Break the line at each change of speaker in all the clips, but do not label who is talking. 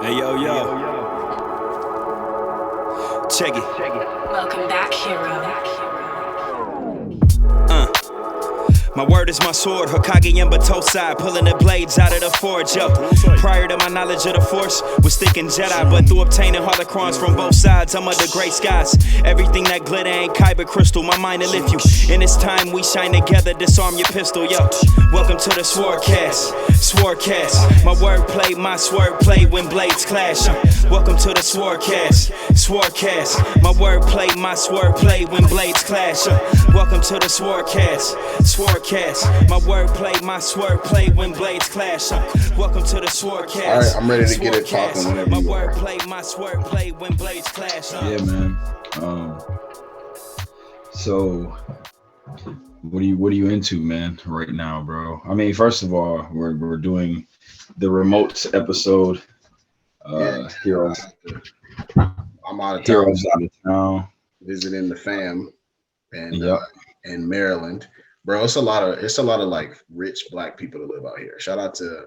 Hey, yo, check it.
Welcome back, hero.
My word is my sword, Hokage and Batosai, pulling the blades out of the forge, yo. Prior to my knowledge of the Force, was thinking Jedi, but through obtaining holocrons from both sides, I'm under gray skies. Everything that glitter ain't kyber crystal, my mind to lift you. In this time we shine together, disarm your pistol, yo. Welcome to the SwordCast, my wordplay, my swordplay when blades clash. Welcome to the SwordCast, my wordplay, my swordplay when blades clash. Welcome to the SwordCast, my wordplay, my swordplay when blades clash. Welcome to the SwordCast.
All right, I'm ready to get it popping whenever
my
you are.
wordplay, my swordplay when blades clash.
Yeah, man. So what are you into, man, right now, bro? I mean, first of all, we're doing the remote episode. Heroes.
I'm out of
Heroes out of town.
visiting the fam and in Maryland. Bro, it's a lot of like rich black people that live out here. Shout out to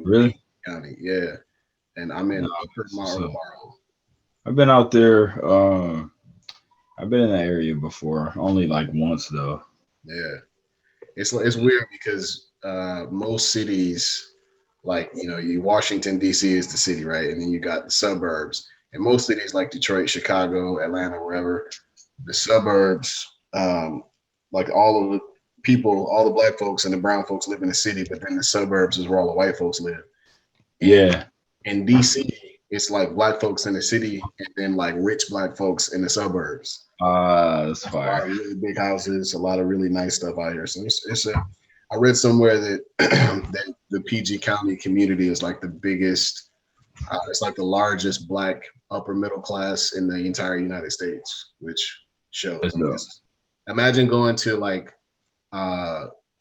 Really?
County, yeah. And I'm in Upper Marlboro.
I've been out there. I've been in that area before, only like once though.
Yeah, it's weird because most cities, like Washington D.C. is the city, right? And then you got the suburbs, and most cities like Detroit, Chicago, Atlanta, wherever, the suburbs, like all of the people, all the black folks and the brown folks live in the city, but then the suburbs is where all the white folks live.
Yeah.
In D.C., it's like black folks in the city and then like rich black folks in the suburbs.
That's
A lot
fire.
of really big houses, a lot of really nice stuff out here. So I read somewhere that that the PG County community is like the biggest, it's like the largest black upper middle class in the entire United States, which shows.
That's dope.
Imagine going to like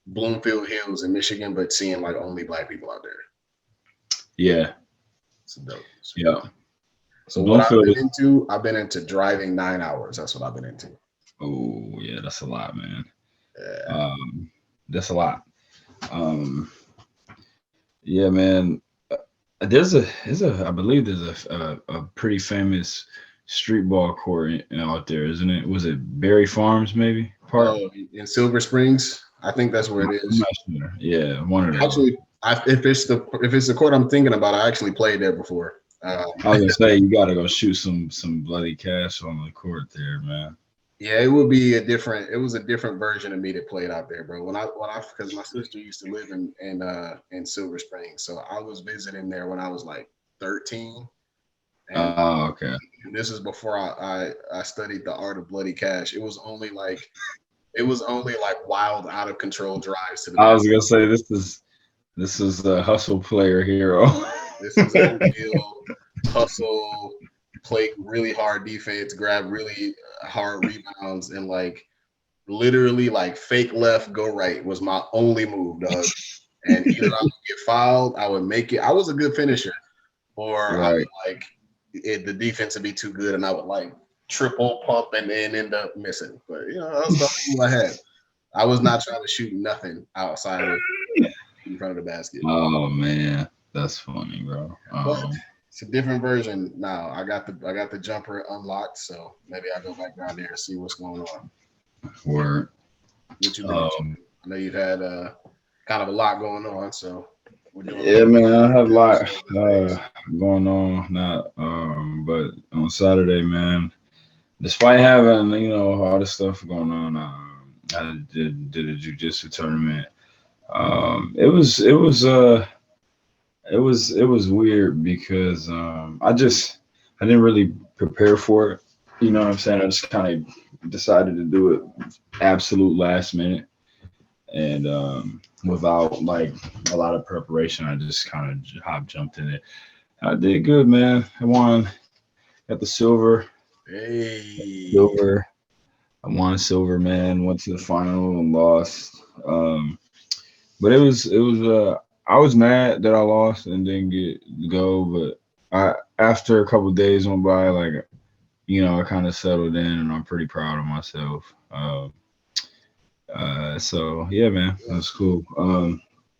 Bloomfield Hills in Michigan, but seeing like only black people out there.
Yeah.
It's dope.
Yeah.
So what I've been into driving 9 hours. That's what I've been into.
Oh yeah, that's a lot, man.
Yeah.
That's a lot. Yeah, man. I believe there's a pretty famous street ball court out there, isn't it? Was it Berry Farms, maybe?
Oh, in Silver Springs, I think that's where it is.
I'm not sure. Yeah, one of those.
Actually, if it's the court I'm thinking about, I actually played there before.
I was gonna say you gotta go shoot some bloody cash on the court there, man.
Yeah, it was a different version of me that played out there, bro. Because my sister used to live in Silver Springs, so I was visiting there when I was like 13.
Oh, okay.
And this is before I studied the art of bloody cash. It was only like wild, out of control drives to the.
I was gonna say this is a hustle player hero.
This is a real hustle, play really hard defense, grab really hard rebounds, and like literally like fake left, go right was my only move, dog. And either I would get fouled, I would make it. I was a good finisher, or I would like the defense would be too good, and I would like triple pump and then end up missing. But that was the move I had. I was not trying to shoot nothing outside of in front of the basket.
Oh man. That's funny, bro.
But it's a different version now. I got the jumper unlocked, so maybe I'll go back down there and see what's going on.
Word.
What you been I know you've had kind of a lot going on, so we're doing.
Yeah, man, I have a lot going on. But on Saturday, man, despite having all this stuff going on, I did a jiu-jitsu tournament. It was weird because I didn't really prepare for it. You know what I'm saying? I just kind of decided to do it absolute last minute, and without like a lot of preparation, I just kind of jumped in it. I did good, man. I won, got the silver.
Hey.
Silver. I won silver, man. Went to the final and lost. But it was I was mad that I lost and didn't get to go, but after a couple of days went by, like, I kind of settled in, and I'm pretty proud of myself. So yeah, man, that's cool.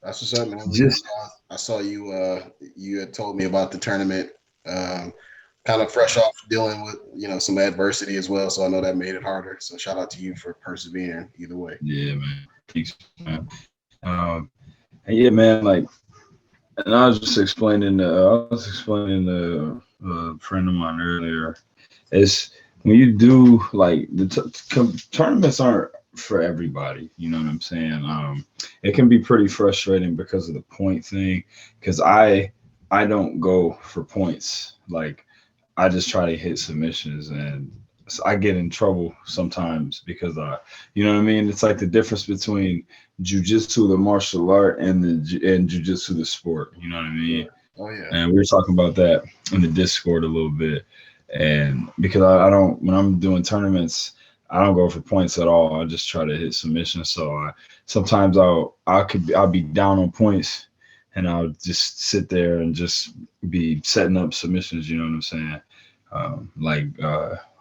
That's what's up, man.
Just
I saw you. You had told me about the tournament Kind of fresh off dealing with some adversity as well, so I know that made it harder. So shout out to you for persevering either way.
Yeah, man. Thanks, man. And yeah, man. Like, and I was just explaining. To a friend of mine earlier. It's when you do like the tournaments aren't for everybody. You know what I'm saying? It can be pretty frustrating because of the point thing. Because I don't go for points. Like, I just try to hit submissions, and I get in trouble sometimes because you know what I mean? It's like the difference between jiu-jitsu, the martial art, and jiu-jitsu, the sport. You know what I mean?
Oh yeah.
And we were talking about that in the Discord a little bit. And because I don't, when I'm doing tournaments, I don't go for points at all. I just try to hit submissions. So sometimes I'll be down on points, and I'll just sit there and just be setting up submissions. You know what I'm saying?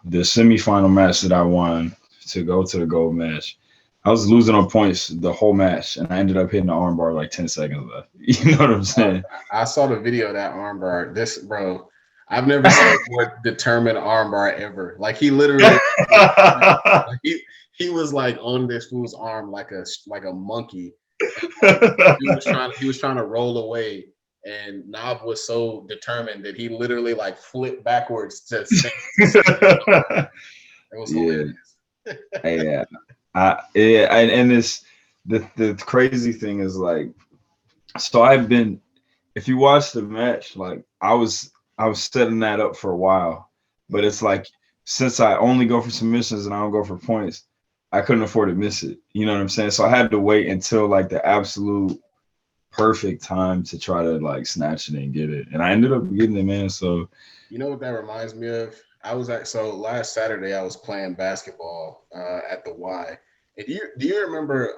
The semifinal match that I won to go to the gold match, I was losing on points the whole match, and I ended up hitting the armbar like 10 seconds left. You know what I'm saying?
I saw the video of that armbar. This, bro, I've never seen a more determined armbar ever. Like, he literally, he was like on this fool's arm like a monkey. He was trying to roll away, and Nav was so determined that he literally like flipped backwards to sink. It was hilarious.
Yeah. And this the crazy thing is, like, so if you watch the match, like, I was setting that up for a while, but it's like, since I only go for submissions and I don't go for points, I couldn't afford to miss it. You know what I'm saying? So I had to wait until like the absolute perfect time to try to like snatch it and get it, and I ended up getting it, man. So
you know what that reminds me of? So last Saturday I was playing basketball at the Y. And do you remember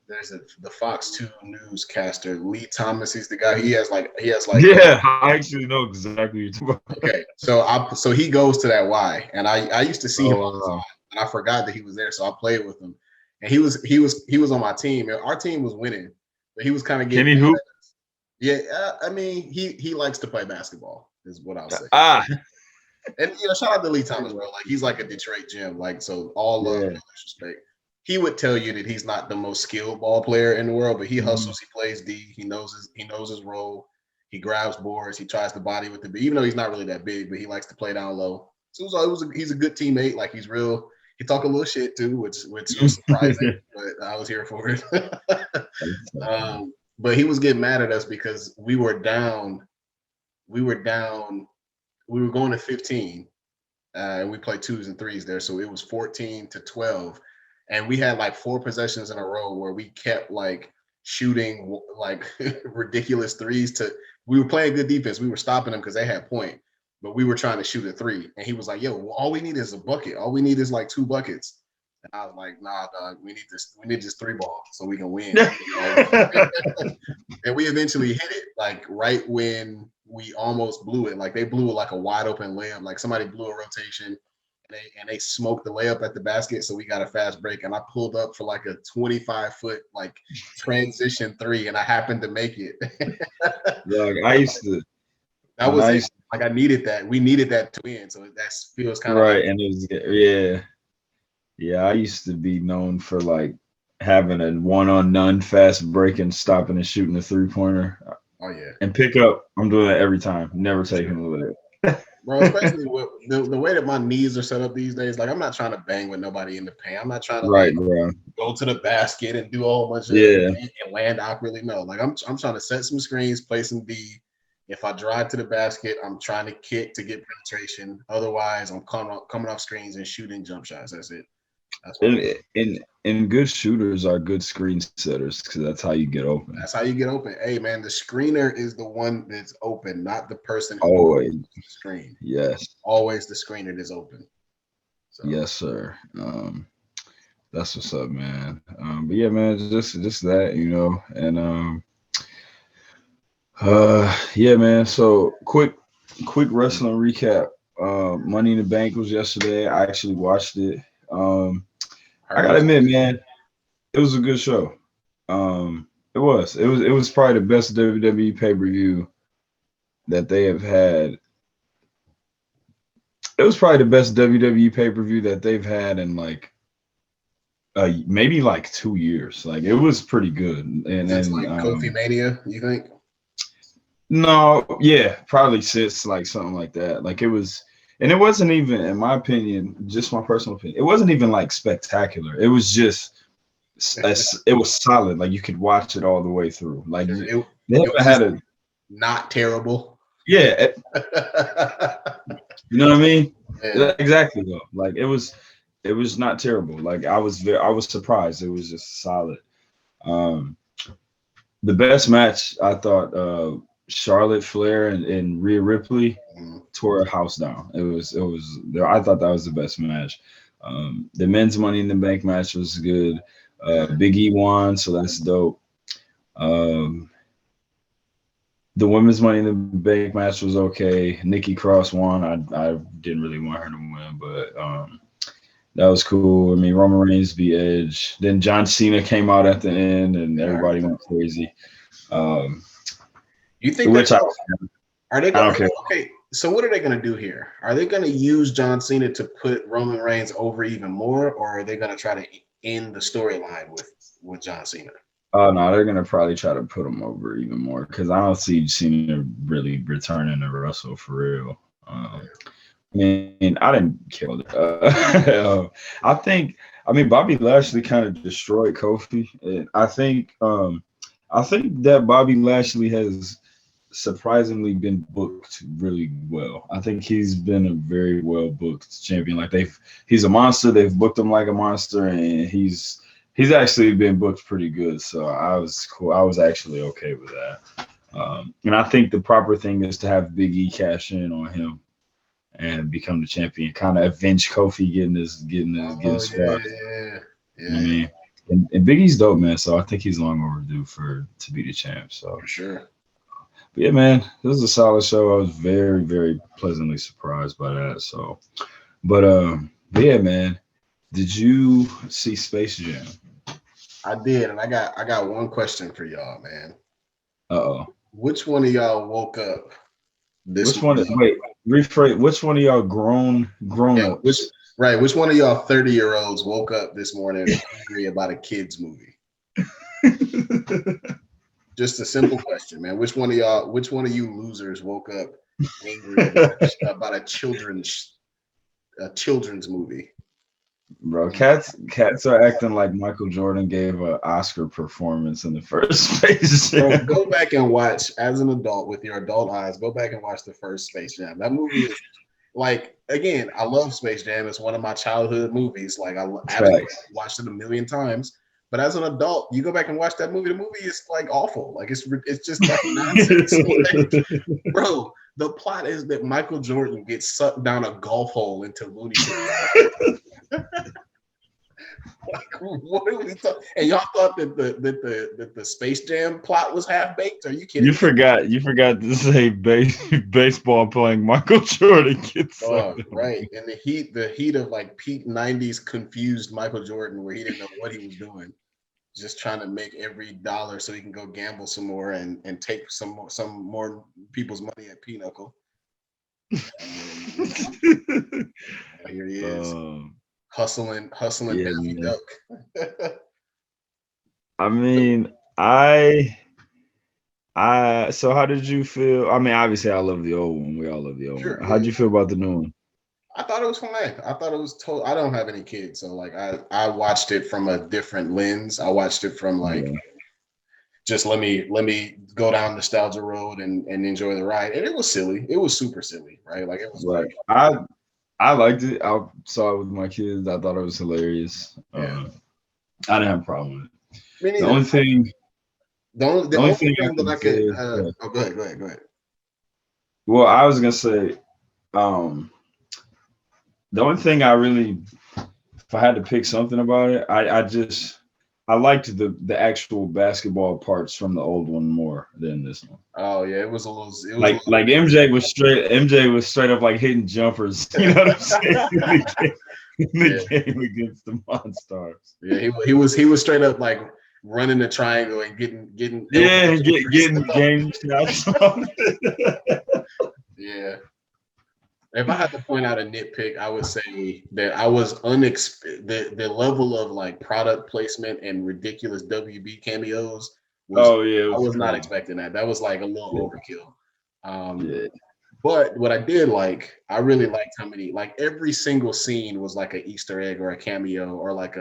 there's the Fox 2 newscaster, Lee Thomas? He's the guy. He has like
yeah, I actually know exactly what you're talking about.
Okay, so he goes to that Y, and I used to see him all the time, and I forgot that he was there, so I played with him, and he was on my team, and our team was winning, but he was kind of getting.
Can he hoop?
Yeah, I mean he likes to play basketball, is what I'll say. And shout out to Lee Thomas, bro. Like, he's like a Detroit gym. Like, so all love and disrespect. He would tell you that he's not the most skilled ball player in the world, but he hustles. He plays D. He knows his role. He grabs boards. He tries to body with the B, even though he's not really that big, but he likes to play down low. So he's a good teammate. Like, he's real. He talk a little shit too, which was surprising, but I was here for it. But he was getting mad at us because we were down. We were going to 15, and we played 2s and 3s there. So it was 14-12. And we had like 4 possessions in a row where we kept like shooting like ridiculous threes. We were playing good defense. We were stopping them because they had point, but we were trying to shoot a 3. And he was like, yo, all we need is a bucket. All we need is like 2 buckets. And I was like, nah, dog, we need this 3 ball so we can win. And we eventually hit it like right when we almost blew it. Like, they blew it like a wide open layup. Like, somebody blew a rotation and they smoked the layup at the basket. So we got a fast break, and I pulled up for like a 25-foot like transition 3, and I happened to make it.
Yeah, like, I used to.
That was like, I needed that. We needed that to win. So that feels kind of
right.
like,
And it was yeah. I used to be known for like having a 1-on-none fast break and stopping and shooting a 3-pointer.
Oh yeah.
And pick up. I'm doing that every time. Never taking it with it.
Bro, especially with the way that my knees are set up these days. Like, I'm not trying to bang with nobody in the paint. I'm not trying to go to the basket and do a whole bunch of and land awkwardly. No, like, I'm trying to set some screens, play some D. If I drive to the basket, I'm trying to kick to get penetration. Otherwise, I'm coming off screens and shooting jump shots. That's it.
And good shooters are good screen setters, because that's how you get open.
That's how you get open. Hey, man, the screener is the one that's open, not the person who
always
the screen.
Yes,
always the screener that's open.
So. Yes, sir. That's what's up, man. But yeah, man, just that, and yeah, man. So quick wrestling recap. Money in the Bank was yesterday. I actually watched it. I gotta admit, man, it was a good show. It was probably the best WWE pay-per-view that they have had. It was probably the best WWE pay-per-view that they've had in like maybe like 2 years. Like it was pretty good. And
Since
then
like Kofi Mania, you think?
no, yeah, probably since like something like that. Like it was, and it wasn't even, in my opinion, just my personal opinion, it wasn't even like spectacular. It was just it was solid. Like you could watch it all the way through. Like
It,
they
it
haven't
was
had a
not terrible.
yeah. You know what I mean?
Yeah.
Exactly though. Like it was not terrible. Like I was surprised. It was just solid. The best match I thought Charlotte Flair and Rhea Ripley tore a house down. It was I thought that was the best match. The men's Money in the Bank match was good. Big E won, so that's dope. The women's Money in the Bank match was okay. Nikki Cross won. I didn't really want her to win, but that was cool. I mean, Roman Reigns beat Edge. Then John Cena came out at the end, and everybody went crazy.
You think
which
are they going?
I don't care.
Okay, so what are they going to do here? Are they going to use John Cena to put Roman Reigns over even more, or are they going to try to end the storyline with John Cena?
Oh no, they're gonna probably try to put him over even more because I don't see Cena really returning to wrestle for real. I mean, I didn't kill it. I mean, Bobby Lashley kind of destroyed Kofi. And I think that Bobby Lashley has surprisingly been booked really well. I think he's been a very well booked champion. Like he's a monster. They've booked him like a monster, and he's actually been booked pretty good. So I was cool. I was actually okay with that. And I think the proper thing is to have Big E cash in on him and become the champion, kind of avenge Kofi getting his spot.
Yeah.
I mean, and Big E's dope, man. So I think he's long overdue to be the champ. So
for sure.
But yeah, man, this was a solid show. I was very, very pleasantly surprised by that. So, but yeah, man, did you see Space Jam?
I did, and I got one question for y'all, man.
Which
one of y'all woke up
Which one of y'all grown ups?
Which one of y'all 30-year-olds woke up this morning angry about a kid's movie? Just a simple question, man. Which one of you losers woke up angry about a children's movie?
Bro, cats are acting like Michael Jordan gave an Oscar performance in the first Space Jam.
Bro, go back and watch as an adult with your adult eyes. Go back and watch the first Space Jam. That movie is like, again, I love Space Jam. It's one of my childhood movies. Like I watched it a million times. But as an adult, you go back and watch that movie. The movie is like awful. Like it's just like nonsense. Like, bro, the plot is that Michael Jordan gets sucked down a golf hole into Looney Tunes. Like, what are we talking? And y'all thought that the Space Jam plot was half baked? Are you kidding?
You forgot to say baseball playing Michael Jordan gets
right. And the heat of like peak 90s confused Michael Jordan, where he didn't know what he was doing, just trying to make every dollar so he can go gamble some more and take some more people's money at Pinochle. Here he is. Hustling Daffy Duck.
I mean, so how did you feel? I mean, obviously I love the old one. We all love the old one. How'd you feel about the new one?
I thought it was fine. I thought it was I don't have any kids, so like I watched it from a different lens. I watched it from like just let me go down nostalgia road and enjoy the ride. And it was silly. It was super silly, right? Like it was like
I liked it. I saw it with my kids. I thought it was hilarious. I didn't have a problem with it. The only thing that I could
go ahead.
Well, I was gonna say, the only thing I really, if I had to pick something about it, I liked the actual basketball parts from the old one more than this one.
Oh yeah, it was
like MJ was straight up like hitting jumpers. You know what I'm saying? in the game against the Monstars.
Yeah, he was straight up like running the triangle and getting
getting game shots.
Yeah. If I had to point out a nitpick, I would say that I was the level of like product placement and ridiculous WB cameos was I was not expecting that. That was like a little overkill. But what I did like, I really liked how many, like every single scene was like an Easter egg or a cameo or like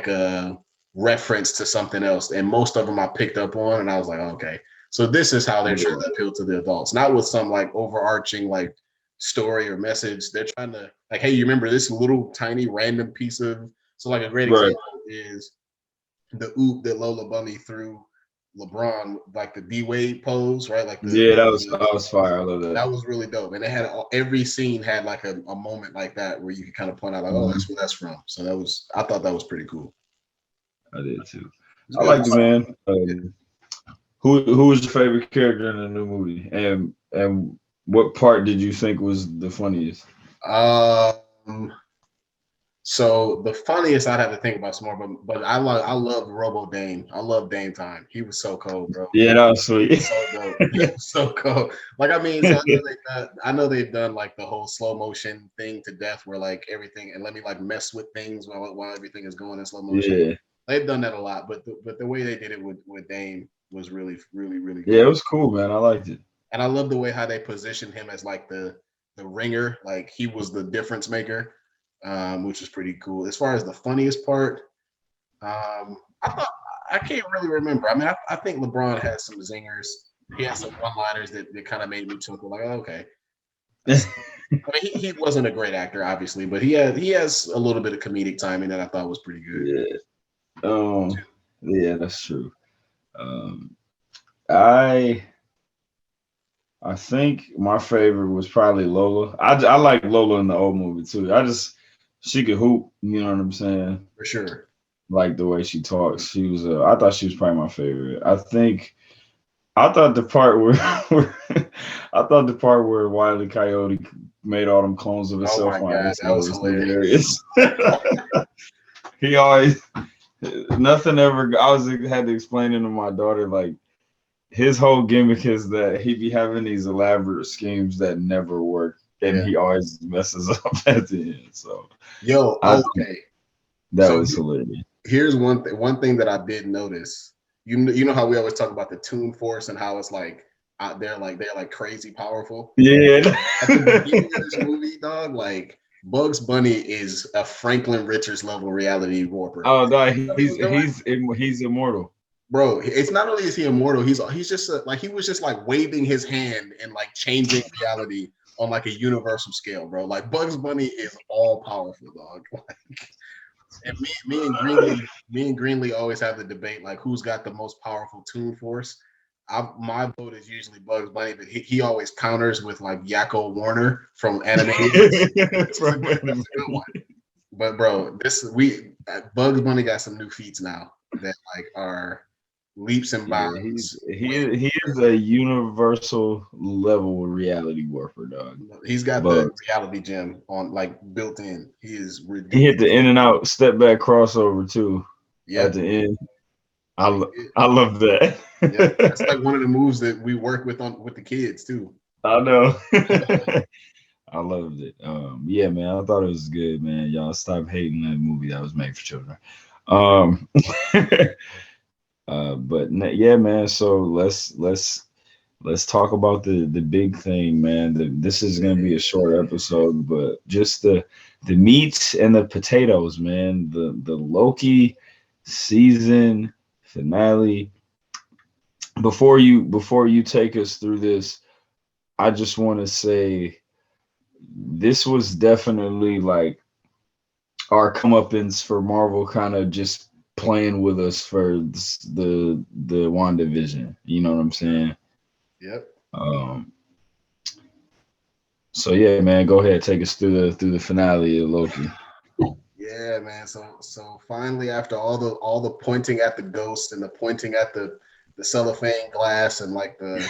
a reference to something else. And most of them I picked up on, and I was like, okay, so this is how they're trying to appeal to the adults, not with some like overarching like story or message. They're trying to like, hey, you remember this little tiny random piece of, so like a great example is the oop that Lola Bunny threw LeBron, like the D-Wade pose, right? Like
that was fire. I love that.
That was really dope. And they had every scene had like a moment like that where you could kind of point out like, oh, that's where that's from. So I thought that was pretty cool.
I did too. I liked it, man. Who was your favorite character in the new movie, and what part did you think was the funniest?
So the funniest I'd have to think about some more, but I love Robo Dame. I love Dame Time. He was so cold, bro.
Yeah, that was sweet.
So dope. He was so cold. Like I mean, so I know they've done like the whole slow motion thing to death, where like everything and let me like mess with things while everything is going in slow motion. Yeah. They've done that a lot, but the way they did it with Dame was really, really, really good.
Yeah, it was cool, man. I liked it.
And I love the way how they positioned him as like the ringer, like he was the difference maker, which is pretty cool. As far as the funniest part, I can't really remember. I mean, I think LeBron has some zingers. He has some one-liners that kind of made me chuckle. Like, oh, okay. I mean, he wasn't a great actor, obviously, but he has a little bit of comedic timing that I thought was pretty good.
Yeah. Yeah, that's true. I think my favorite was probably Lola. I like Lola in the old movie too. She could hoop, you know what I'm saying?
For sure.
Like the way she talks. She was I thought she was probably my favorite. I thought the part where Wile E. Coyote made all them clones of himself on
that was hilarious.
He always nothing ever. Had to explain it to my daughter, like his whole gimmick is that he be having these elaborate schemes that never work, and he always messes up at the end. So,
okay,
that was hilarious.
Here's one thing that I did notice. You know how we always talk about the Toon Force and how it's like they're like crazy powerful.
Yeah.
At the beginning of this movie, dog, like Bugs Bunny is a Franklin Richards level reality warper.
Oh no, he's immortal.
Bro, it's not only is he immortal, he's just like he was just like waving his hand and like changing reality on like a universal scale, bro. Like Bugs Bunny is all powerful, dog. Like, and me and Greenlee always have the debate like who's got the most powerful Toon Force. My vote is usually Bugs Bunny, but he always counters with like Yakko Warner from animated. That's a good one. But bro, Bugs Bunny got some new feats now that like are leaps and bounds.
He is a universal level reality warper, dog.
He's got the reality gem on like built in. He is ridiculous.
He hit the in and out step back crossover too. Yeah, at the end. I love that.
Yeah, that's like one of the moves that we work with the kids too.
I know. I loved it. Yeah, man, I thought it was good, man. Y'all stop hating that movie that was made for children. But yeah, man. So let's talk about the big thing, man. This is gonna be a short episode, but just the meats and the potatoes, man. The Loki season finale. Before you take us through this, I just want to say this was definitely like our comeuppance for Marvel, kind of just playing with us for the WandaVision. You know what I'm saying?
Yep.
So yeah, man, go ahead, take us through the finale of Loki.
Yeah, man. So finally, after all the pointing at the ghost and the pointing at the cellophane glass and like the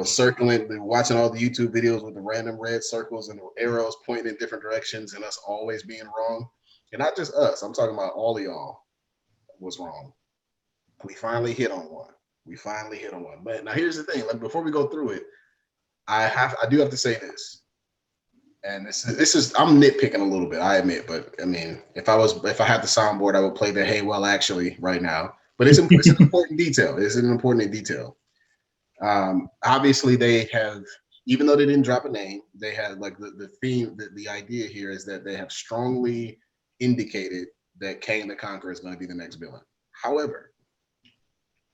circling, watching all the YouTube videos with the random red circles and the arrows pointing in different directions and us always being wrong, and not just us. I'm talking about all of y'all. was wrong. We finally hit on one. But now here's the thing. Like before we go through it, I do have to say this. And this is I'm nitpicking a little bit, I admit, but I mean, if I had the soundboard, I would play the "Hey, well, actually" right now. But it's an important detail. It's an important detail. Obviously, they have, even though they didn't drop a name, they had like the theme. The idea here is that they have strongly indicated that Kang the Conqueror is going to be the next villain. However,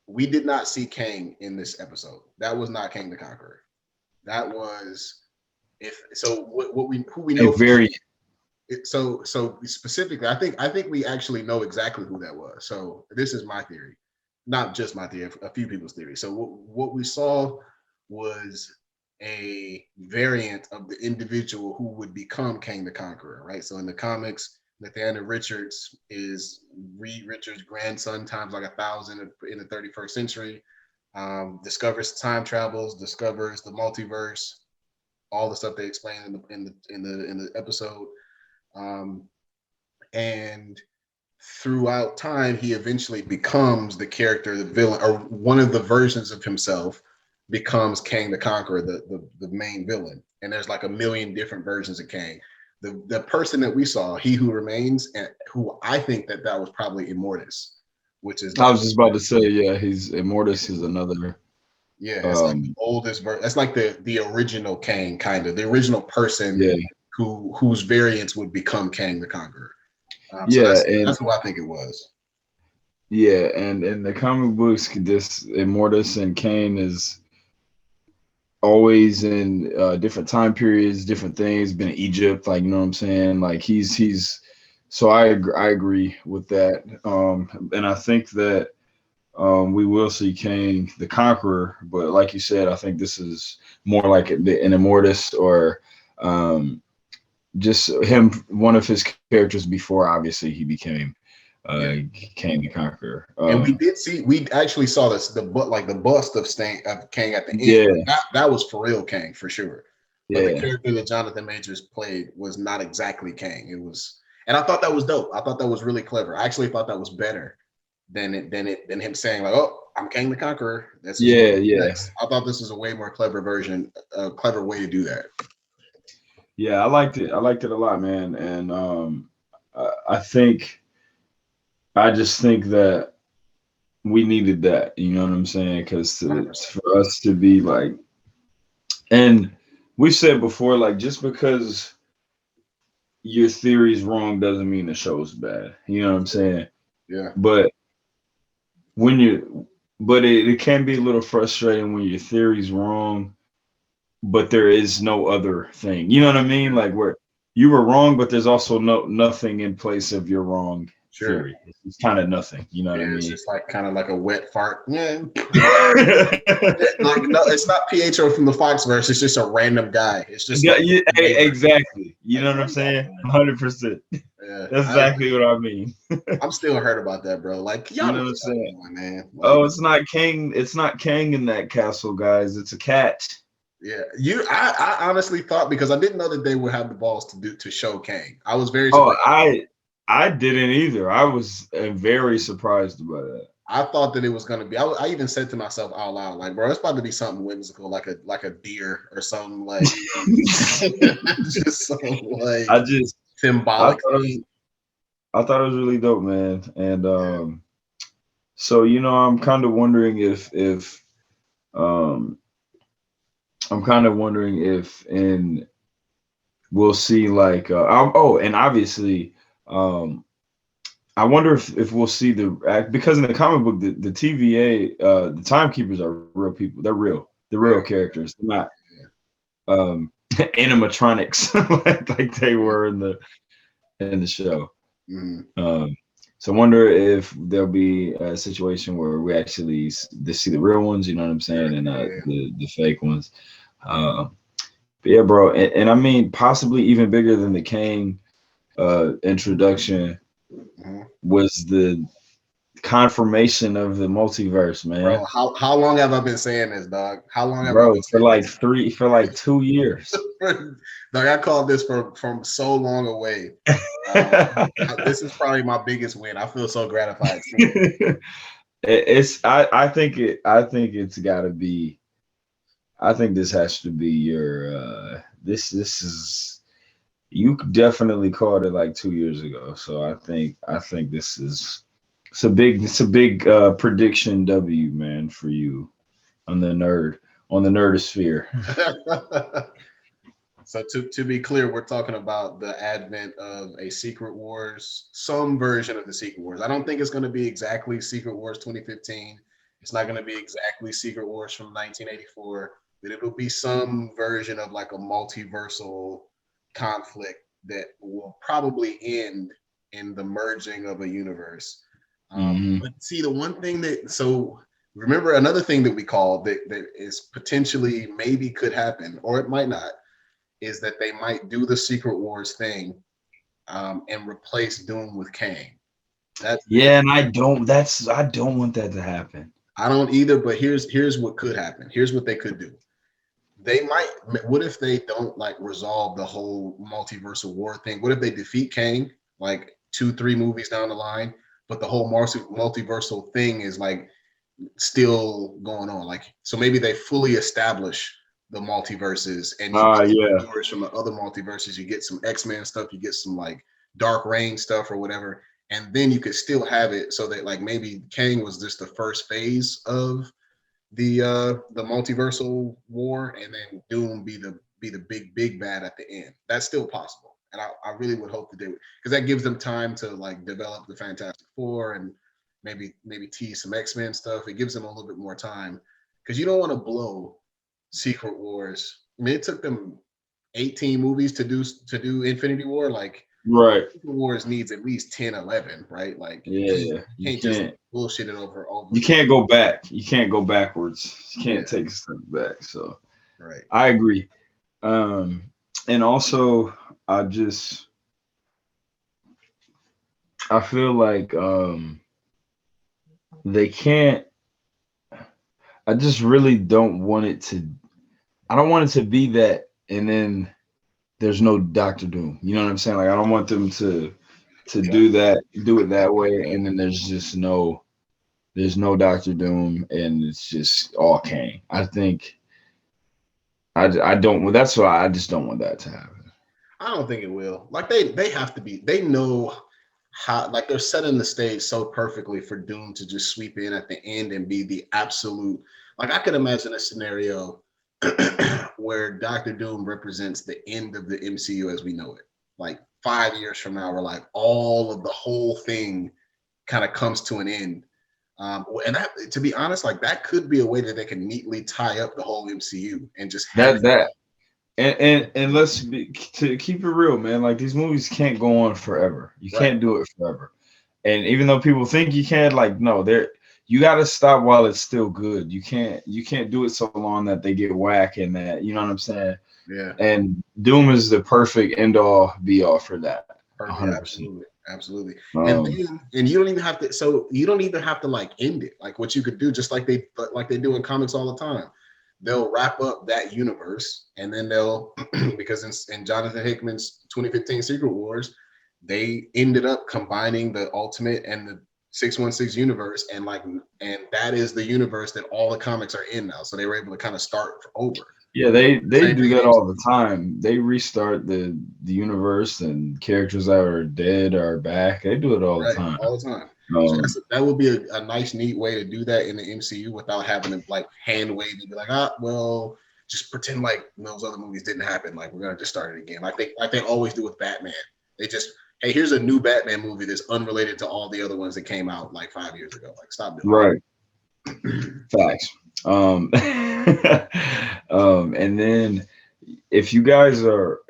we did not see Kang in this episode. That was not Kang the Conqueror. That was who we know. So specifically, I think we actually know exactly who that was. So this is my theory, not just my theory, a few people's theory. So what we saw was a variant of the individual who would become Kang the Conqueror, right? So in the comics, Nathaniel Richards is Reed Richards' grandson times like 1,000 in the 31st century. Discovers time travels, discovers the multiverse, all the stuff they explained in the episode, and throughout time, he eventually becomes the character, the villain, or one of the versions of himself becomes Kang the Conqueror, the main villain. And there's like a million different versions of Kang. The person that we saw, He Who Remains, and who I think that was probably Immortus, which is.
I was just about to say, yeah, he's Immortus is another.
Yeah, it's like the oldest version. That's like the original Kang, kind of the original person whose variants would become Kang the Conqueror. So that's who I think it was.
Yeah, and in the comic books, this Immortus and Kang is always in different time periods, different things. Been in Egypt, like, you know what I'm saying? Like he's. So I agree with that, and I think that we will see Kang the Conqueror, but like you said, I think this is more like an Immortus or just him, one of his characters before obviously he became Kang the Conqueror.
And we actually saw the bust of Kang at the end. Yeah, that was for real Kang for sure. But the character that Jonathan Majors played was not exactly Kang. It was, and I thought that was dope. I thought that was really clever. I actually thought that was better than him saying like, "Oh, I'm Kang the Conqueror." That's I thought this was a way more clever version, a clever way to do that.
Yeah, I liked it. I liked it a lot, man. And I just think that we needed that. You know what I'm saying? Because for us to be like, and we said before, like, just because your theory's wrong doesn't mean the show's bad. You know what I'm saying?
Yeah.
But it can be a little frustrating when your theory's wrong, but there is no other thing. You know what I mean? Like where you were wrong, but there's also nothing in place of your wrong theory. It's kind of nothing. You know what I mean?
It's just like kind of like a wet fart. Yeah. Like no, it's not Pietro from the Foxverse. It's just a random guy. It's just
exactly. You know what I'm saying? 100%. Yeah, that's exactly what I mean.
I'm still hurt about that, bro. Like, y'all know what I'm saying,
man. Like, it's not Kang. It's not Kang in that castle, guys. It's a cat.
Yeah, I honestly thought, because I didn't know that they would have the balls to show Kang. I was very surprised.
I didn't either. I was very surprised about that.
I thought that it was gonna be. I even said to myself out loud, like, bro, it's about to be something whimsical, like a deer or something, like just something like symbolic.
I thought it was really dope, man. And so I'm kind of wondering if we'll see like and obviously I wonder if we'll see because in the comic book the TVA the timekeepers are real people. They're real characters. They're not animatronics like they were in the show. Mm-hmm. So I wonder if there'll be a situation where we actually see the real ones, you know what I'm saying, and the fake ones. But yeah, bro, and I mean possibly even bigger than the Kang introduction was the confirmation of the multiverse, man.
Bro, how long have I been saying this, dog? How long have I
Bro,
been
for
saying
like
this?
2 years.
Dog, I called this from so long away. This is probably my biggest win. I feel so gratified.
I think it's got to be. I think this has to be your. This is. You definitely called it like 2 years ago, so I think this is. It's a big prediction W, man, for you on the nerdosphere.
So to be clear, we're talking about the advent of a Secret Wars, some version of the Secret Wars. I don't think it's going to be exactly Secret Wars 2015. It's not going to be exactly Secret Wars from 1984, but it'll be some version of like a multiversal conflict that will probably end in the merging of a universe. But see, the one thing remember another thing that we called that is potentially maybe could happen, or it might not, is that they might do the Secret Wars thing and replace Doom with Kang.
And I don't want that to happen.
I don't either, but here's what could happen. Here's what they could do. What if they don't like resolve the whole multiversal war thing? What if they defeat Kang like 2-3 movies down the line, but the whole multiversal thing is like still going on? Like, so maybe they fully establish the multiverses and you get from the other multiverses, you get some X-Men stuff, you get some like Dark Reign stuff or whatever, and then you could still have it so that like maybe Kang was just the first phase of the multiversal war, and then Doom be the big bad at the end. That's still possible, and I really would hope to do it because that gives them time to like develop the Fantastic Four and maybe tease some X-Men stuff. It gives them a little bit more time because you don't want to blow Secret Wars. I mean, it took them 18 movies to do Infinity War. Like,
right,
Secret Wars needs at least 10, 11, right? Like,
you
can't just bullshit it over.
You can't go back. You can't go backwards. You can't take a step back. So,
right,
I agree. And also, I feel like they can't. I just really don't want it to. I don't want it to be that, and then there's no Doctor Doom. You know what I'm saying? Like, I don't want them to do it that way, and then there's no Doctor Doom, and it's just all Kang. I think I don't. Well, that's why I just don't want that to happen.
I don't think it will. Like they have to be. They know how. Like they're setting the stage so perfectly for Doom to just sweep in at the end and be the absolute. Like I could imagine a scenario where Doctor Doom represents the end of the MCU as we know it. Like 5 years from now, we're like all of the whole thing kind of comes to an end. And that, to be honest, like that could be a way that they can neatly tie up the whole MCU and just have
that. And let's to keep it real, man. Like these movies can't go on forever. You can't do it forever. And even though people think you can, like no, you got to stop while it's still good. You can't do it so long that they get whack and that, you know what I'm saying?
Yeah.
And Doom is the perfect end all be all for that.
100%. Absolutely. And you don't even have to. So you don't even have to like end it. Like what you could do, just like they do in comics all the time. They'll wrap up that universe, and then they'll because in Jonathan Hickman's 2015 Secret Wars, they ended up combining the Ultimate and the 616 universe, and that is the universe that all the comics are in now. So they were able to kind of start over.
Yeah, they do that all the time. They restart the universe, and characters that are dead are back. They do it all the time.
All the time. So that would be a nice, neat way to do that in the MCU without having to like hand wave and be like, well, just pretend like those other movies didn't happen. Like we're gonna just start it again. Like they always do with Batman. They just, hey, here's a new Batman movie that's unrelated to all the other ones that came out like 5 years ago. Like stop doing
that. Facts. And then if you guys are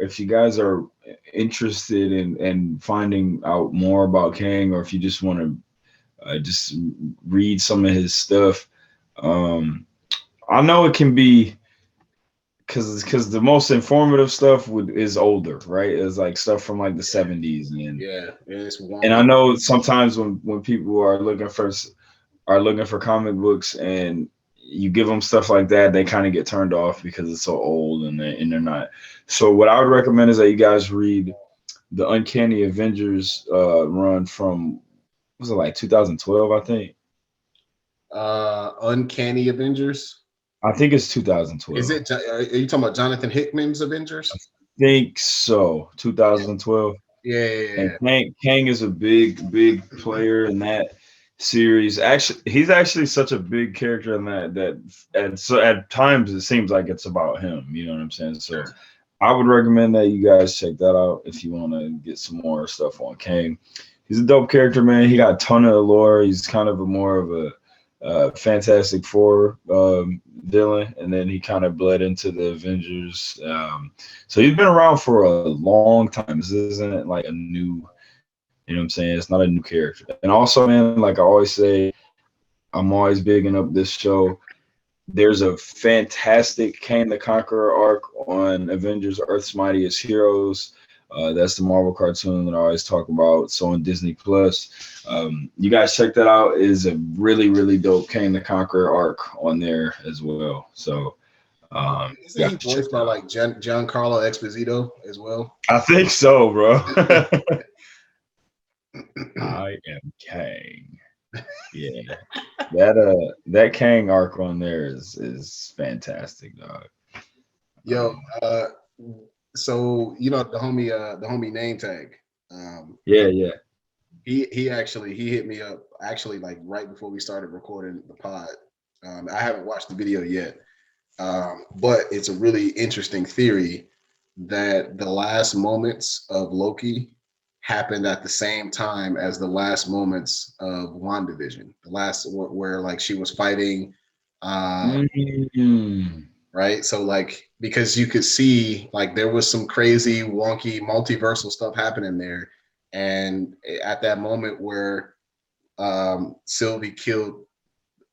interested in finding out more about Kang, or if you just want to just read some of his stuff, I know it can be because the most informative stuff is older, right? It's like stuff from like the 70s,
Yeah, it's
and I know sometimes when people are looking for comic books and you give them stuff like that, they kind of get turned off because it's so old and they're not. So what I would recommend is that you guys read the Uncanny Avengers run from, was it like 2012? I think.
Uncanny Avengers.
I think it's 2012.
Is it? Are you talking about Jonathan Hickman's Avengers?
I think so. 2012.
Yeah.
And Kang is a big player in that series. Actually, he's actually such a big character in that at times it seems like it's about him. You know what I'm saying? So I would recommend that you guys check that out if you want to get some more stuff on Kang. He's a dope character, man. He got a ton of lore. He's kind of more of a Fantastic Four villain, and then he kind of bled into the Avengers. So he's been around for a long time. This isn't like a new, you know what I'm saying? It's not a new character. And also, man, like I always say, I'm always bigging up this show. There's a fantastic Kang the Conqueror arc on Avengers Earth's Mightiest Heroes. That's the Marvel cartoon that I always talk about. So on Disney Plus, you guys check that out. It is a really dope Kang the Conqueror arc on there as well. So
isn't he voiced by like Giancarlo Esposito as well?
I think so, bro. I am Kang. Yeah, that Kang arc on there is fantastic, dog.
Yo, so you know the homie name tag.
Yeah.
He hit me up actually like right before we started recording the pod. I haven't watched the video yet, but it's a really interesting theory that the last moments of Loki happened at the same time as the last moments of WandaVision. The last where like she was fighting. Right, so like because you could see like there was some crazy wonky multiversal stuff happening there, and at that moment where Sylvie killed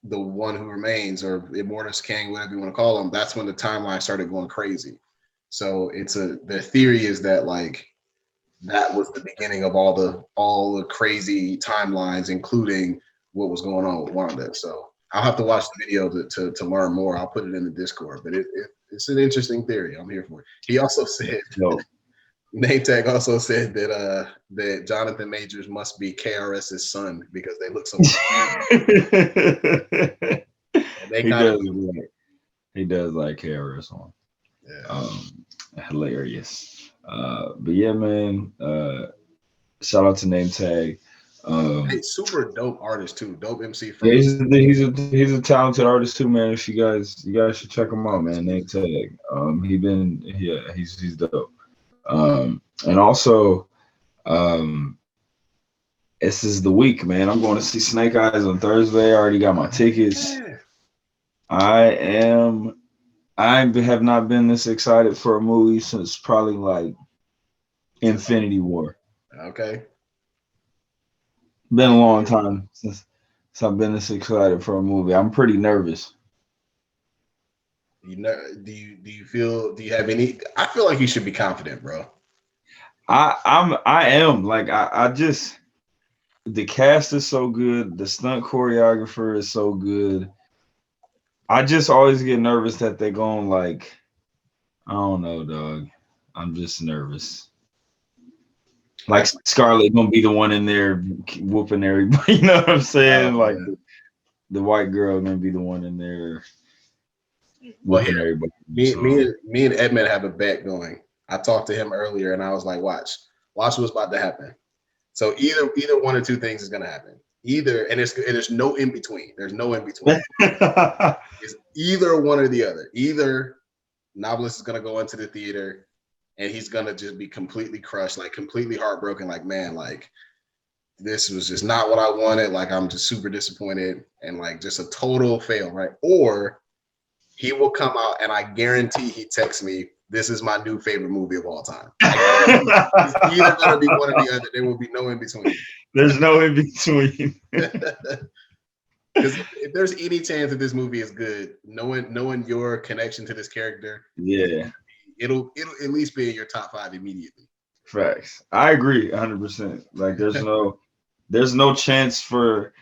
the one who remains, or Immortus Kang, whatever you want to call him, that's when the timeline started going crazy. So the theory is that like that was the beginning of all the crazy timelines, including what was going on with Wanda. So I'll have to watch the video to learn more. I'll put it in the Discord, but it's an interesting theory. I'm here for it. He also said, Name Tag also said that Jonathan Majors must be KRS's son because they look so
he does like KRS on.
Yeah.
Hilarious. But yeah, man. Shout out to Name Tag.
Hey, super dope artist too, dope MC.
Yeah, he's a talented artist too, man. If you guys should check him out, man. Name Tag. He's dope. And also, this is the week, man. I'm going to see Snake Eyes on Thursday. I already got my tickets.
Yeah.
I have not been this excited for a movie since probably like Infinity War.
Okay.
Been a long time since I've been this excited for a movie. I'm pretty nervous.
Do you have any? I feel like you should be confident, bro.
I am like I just, the cast is so good, the stunt choreographer is so good. I just always get nervous that they're going like, I don't know, dog. I'm just nervous. Like Scarlett gonna be the one in there whooping everybody. You know what I'm saying? Like the white girl gonna be the one in there whooping everybody.
Me and Edmund have a bet going. I talked to him earlier and I was like, watch what's about to happen. So either one or two things is gonna happen. Either, and there's no in between. There's no in between. It's either one or the other. Either Noveliss is gonna go into the theater and he's gonna just be completely crushed, like completely heartbroken, like, man, like this was just not what I wanted. Like I'm just super disappointed and like just a total fail, right? Or he will come out and I guarantee he texts me, this is my new favorite movie of all time. It's either gonna be one or the other. There will be no in between.
There's no in between.
Because if there's any chance that this movie is good, knowing your connection to this character,
Yeah,
it'll at least be in your top 5 immediately.
facts. I agree 100%. Like there's no chance for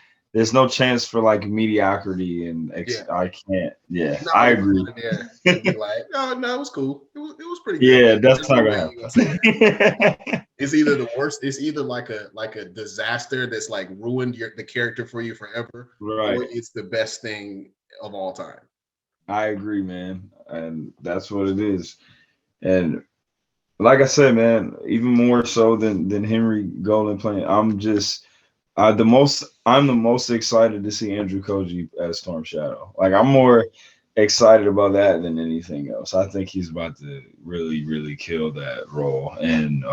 like mediocrity and I can't. Yeah,
Not
I
like
agree.
there and be like, no, it was cool. It was pretty good.
Yeah, that's
There's
not
no
gonna
way you say that.
happen.
It's either the worst. It's either like a disaster that's like ruined the character for you forever,
Right.
or it's the best thing of all time.
I agree, man, and that's what it is. And like I said, man, even more so than Henry Golan playing, I'm the most excited to see Andrew Koji as Storm Shadow. Like I'm more excited about that than anything else. I think he's about to really, really kill that role. And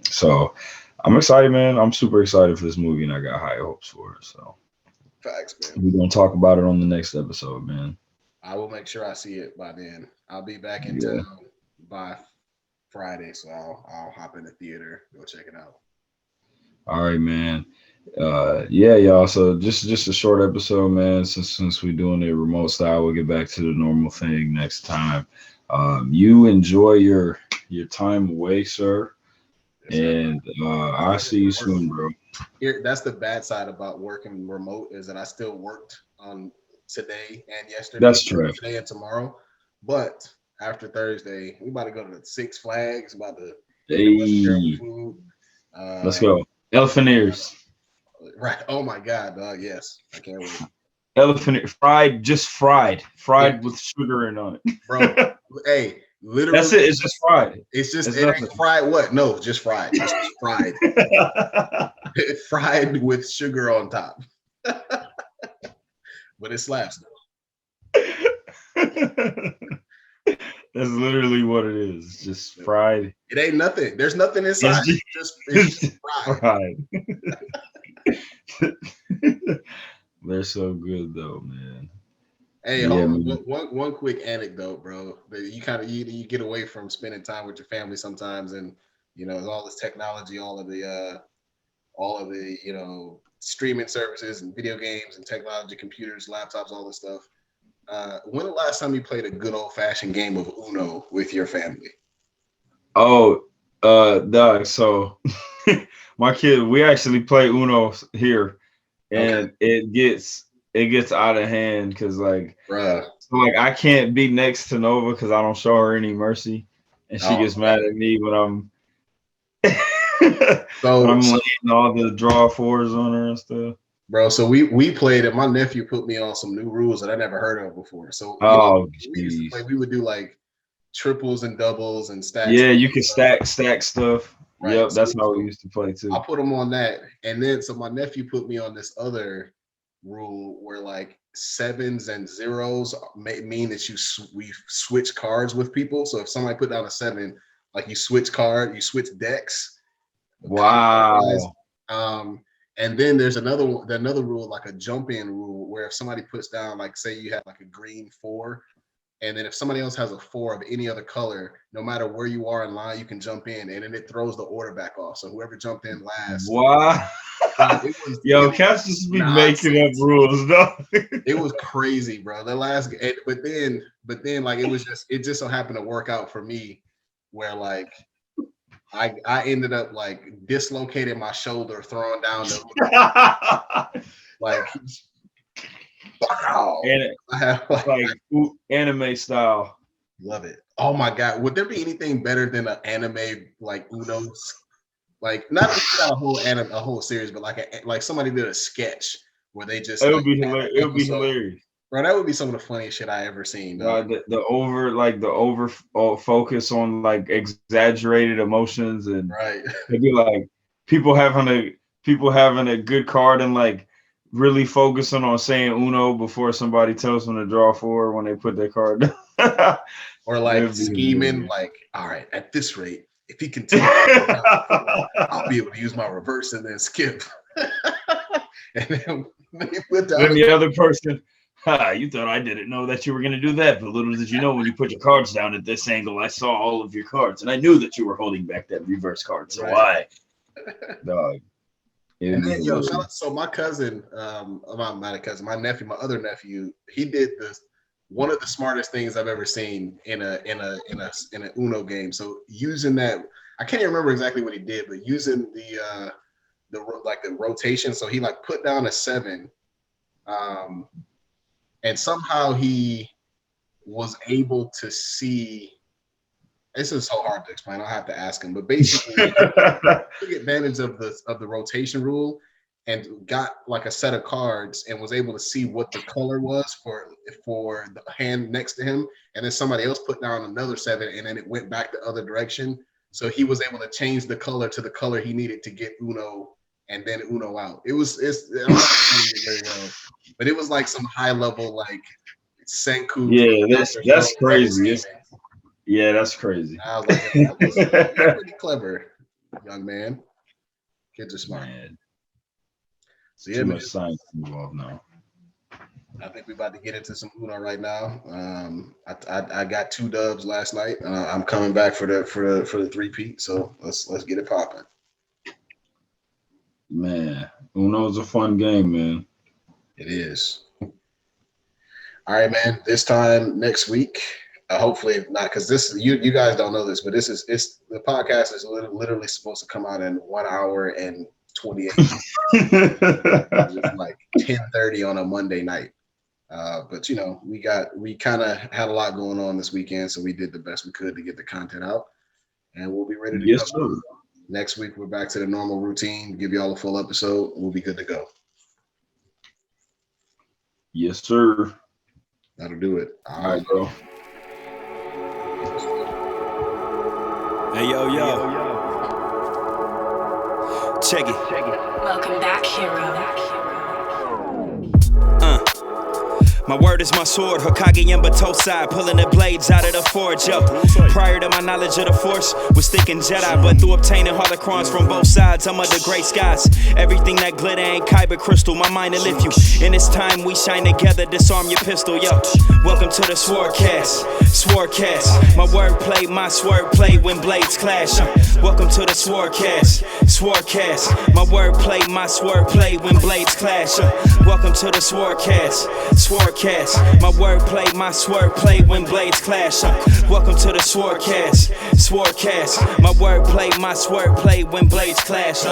so I'm excited, man. I'm super excited for this movie and I got high hopes for it. So
Facts, man.
we're gonna talk about it on the next episode, man.
I will make sure I see it by then. I'll be back in town by Friday, so I'll hop in the theater, go check it out.
All right, man. Yeah, y'all. So just a short episode, man. Since we're doing it remote style, we'll get back to the normal thing next time. You enjoy your time away, sir. Yes, and I'll see you soon, bro.
That's the bad side about working remote is that I still worked on today and yesterday.
That's true.
Today and tomorrow, but after Thursday, we about to go to the Six Flags. About to food.
Let's go. Elephant ears.
Right. Oh my God. Yes. I can't wait.
Elephant fried with sugar in on it.
Bro. Hey, literally.
That's it. It's just fried.
It's ain't fried. What? No, just fried. It's just fried. Fried with sugar on top. But it slaps though.
That's literally what it is. It's just fried.
It ain't nothing. There's nothing inside. It's just fried.
They're so good though, man.
Hey, one quick anecdote, bro. You kind of you get away from spending time with your family sometimes, and all this technology, all of the streaming services and video games and technology, computers, laptops, all this stuff. When the last time you played a good old fashioned game of Uno with your family?
Oh, Doug. So my kid, we actually play Uno here, and it gets out of hand because I can't be next to Nova because I don't show her any mercy, and she gets mad at me when I'm when I'm laying all the draw fours on her and stuff.
Bro, so we played it. My nephew put me on some new rules that I never heard of before. So we used to play, we would do like triples and doubles and stacks.
Yeah, you can stack stuff. Right. Yep,
so
that's how we used to play too.
I put him on that, and then so my nephew put me on this other rule where like 7s and 0s mean that we switch cards with people. So if somebody put down a 7, like you switch decks.
Wow.
And then there's another rule, like a jump in rule, where if somebody puts down, like say you have like a green 4, and then if somebody else has a 4 of any other color, no matter where you are in line, you can jump in, and then it throws the order back off. So whoever jumped in last.
Wow. Yo, Cass just be making up rules, though.
It was crazy, bro. The last, but then like it just so happened to work out for me, where like. I ended up like dislocating my shoulder, throwing down like wow.
Like anime style.
Love it. Oh my God. Would there be anything better than an anime like Uno? Like not a whole series, but like somebody did a sketch where they just
it would be hilarious.
Bro, that would be some of the funniest shit I ever seen.
The over focus on like exaggerated emotions, and it'd be like people having a good card and like really focusing on saying Uno before somebody tells them to draw 4 when they put their card down.
Or like scheming, like, all right, at this rate, if he continues, I'll be able to use my reverse and then skip. And then
the other person. You thought I didn't know that you were going to do that, but little did you know when you put your cards down at this angle, I saw all of your cards, and I knew that you were holding back that reverse card. So Dog.
And then, yo, shout out, so my cousin, not a cousin, my nephew, my other nephew, he did this one of the smartest things I've ever seen in a Uno game. So using that, I can't even remember exactly what he did, but using the rotation. So he like put down a 7, and somehow he was able to see. This is so hard to explain. I'll have to ask him. But basically, he took advantage of the rotation rule and got like a set of cards and was able to see what the color was for the hand next to him. And then somebody else put down another 7, and then it went back the other direction. So he was able to change the color to the color he needed to get Uno and then Uno out. I'm not saying it very well, but it was like some high level like Senku.
Yeah, that's crazy. Yeah, that's crazy.
I was like, that was pretty clever, young man. Kids are smart. Man. So yeah,
too much science involved now.
I think we're about to get into some Uno right now. I got 2 dubs last night. I'm coming back for the 3-peat. So let's get it popping.
Man, Uno's a fun game, man.
It is. All right, man. This time next week. Hopefully not, because this you guys don't know this, but the podcast is literally supposed to come out in 1 hour and 28 like 10:30 on a Monday night. But we kind of had a lot going on this weekend, so we did the best we could to get the content out, and we'll be ready to go.
Sir.
Next week we're back to the normal routine. Give you all a full episode. We'll be good to go.
Yes, sir.
That'll do it.
All right, bro.
Hey, yo. Check it.
Welcome back, hero.
My word is my sword, Hokage and Batosai, pulling the blades out of the forge, yo. Prior to my knowledge of the force, was thinking Jedi, but through obtaining holocrons from both sides, I'm under gray skies. Everything that glitter ain't kyber crystal, my mind to lift you. In this time we shine together, disarm your pistol, yo. Welcome to the SwordCast. My wordplay, my swordplay when blades clash. Welcome to the SwordCast. My wordplay, my swordplay when blades clash. Welcome to the SwordCast. My wordplay, my swordplay when blades clash. Welcome to the SwordCast. My wordplay, my swordplay when blades clash.